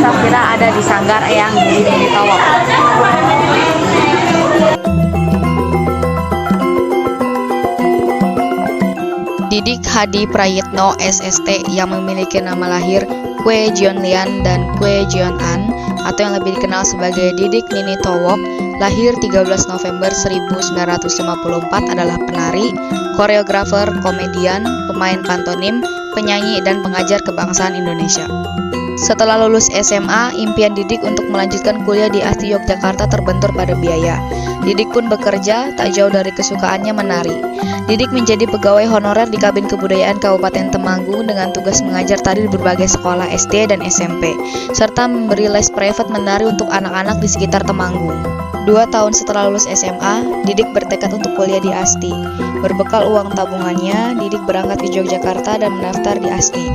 Safira ada di Sanggar Eyang di Tawak. Didik Hadi Prayitno SST yang memiliki nama lahir Kwe Jion Lian dan Kwe Jion An atau yang lebih dikenal sebagai Didik Nini Towok, lahir 13 November 1954, adalah penari, koreografer, komedian, pemain pantomim, penyanyi, dan pengajar kebangsaan Indonesia. Setelah lulus SMA, impian Didik untuk melanjutkan kuliah di ASTI Yogyakarta terbentur pada biaya. Didik pun bekerja, tak jauh dari kesukaannya menari. Didik menjadi pegawai honorer di Kabin Kebudayaan Kabupaten Temanggung dengan tugas mengajar tari di berbagai sekolah SD dan SMP, serta memberi les private menari untuk anak-anak di sekitar Temanggung. 2 tahun setelah lulus SMA, Didik bertekad untuk kuliah di ASTI. Berbekal uang tabungannya, Didik berangkat ke Yogyakarta dan mendaftar di ASTI.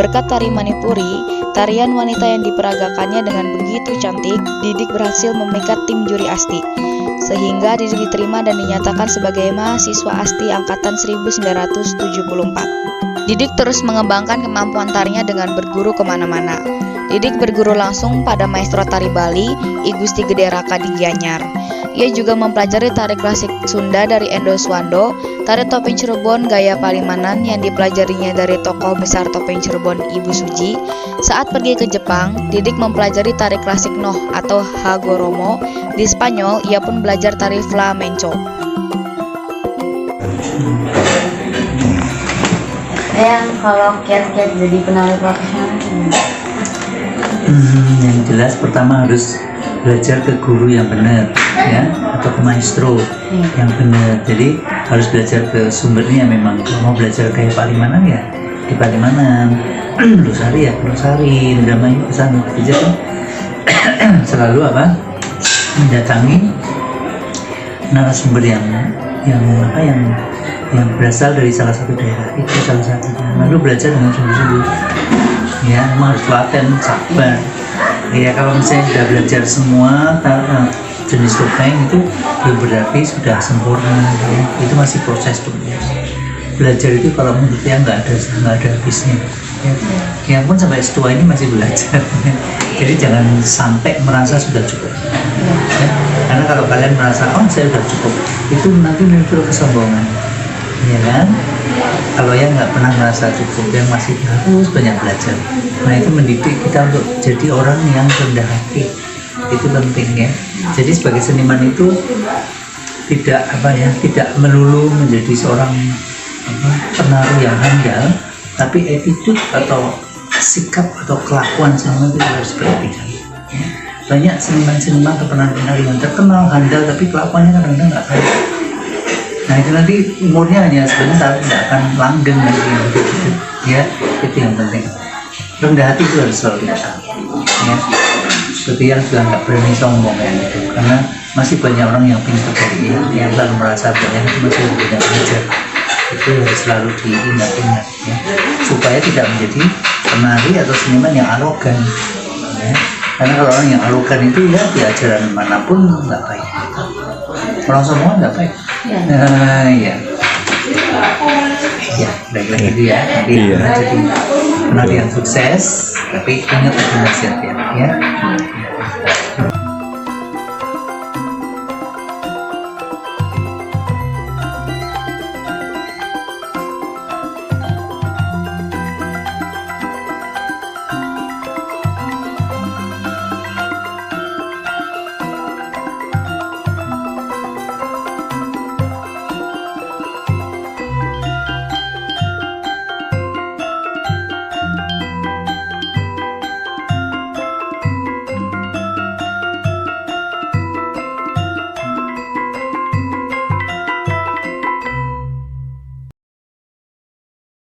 Berkat tari Manipuri, tarian wanita yang diperagakannya dengan begitu cantik, Didik berhasil memikat tim juri ASTI, sehingga Didik diterima dan dinyatakan sebagai mahasiswa ASTI angkatan 1974. Didik terus mengembangkan kemampuan tarinya dengan berguru kemana-mana. Didik berguru langsung pada maestro tari Bali, I Gusti Gede Raka di Gianyar. Ia juga mempelajari tari klasik Sunda dari Endo Swando, tari topeng Cirebon gaya Palimanan yang dipelajarinya dari tokoh besar topeng Cirebon Ibu Suji. Saat pergi ke Jepang, Didik mempelajari tari klasik Noh atau Hagoromo. Di Spanyol, ia pun belajar tari flamenco. Kalau kiat-kiat jadi penari profesional yang jelas pertama harus belajar ke guru yang benar, ya, atau ke maestro yang benar. Jadi harus belajar ke sumbernya. Memang kalau mau belajar kayak Palimanan ya di Palimanan, Losari ya Losari, Indramayu ke sana. Jadi selalu mendatangi narasumber yang berasal dari salah satu daerah, itu salah satunya. Lalu belajar dengan sungguh-sungguh. Ya, memang harus laten, sabar. Ya, kalau misalnya sudah belajar semua jenis topeng itu belum berarti sudah sempurna. Ya. Itu masih proses dulu. Belajar itu kalau menurut saya nggak ada habisnya. Ya pun sampai setua ini masih belajar. Jadi jangan sampai merasa sudah cukup. Ya. Karena kalau kalian merasa saya sudah cukup, itu nanti muncul kesombongan. Ya kan? Kalau yang nggak pernah merasa cukup, yang masih harus banyak belajar. Nah, itu mendidik kita untuk jadi orang yang rendah hati. Itu penting ya. Jadi sebagai seniman itu tidak melulu menjadi seorang penari yang handal, tapi attitude atau sikap atau kelakuan seniman itu harus diperhatikan. Ya. Banyak seniman-seniman atau penari-penari yang terkenal handal, tapi kelakuannya kadang-kadang nggak baik. Nah, itu nanti umurnya hanya sebentar, tidak akan langgeng lagi. Ya, itu yang penting. Rendah hati itu harus selalu kita. Ya, seperti yang sudah nggak berani sombong ya, gitu. Karena masih banyak orang yang pintar dari yang selalu merasa banyak itu masih banyak belajar. Itu harus selalu diingat-ingat, ya, supaya tidak menjadi penari atau seniman yang arogan. Ya. Karena kalau orang yang arogan itu ya di ajaran manapun nggak baik. Orang semua nggak baik. Ya, baik-baik itu ya. Nanti jadi penari yang sukses, tapi ingat nasihat ya.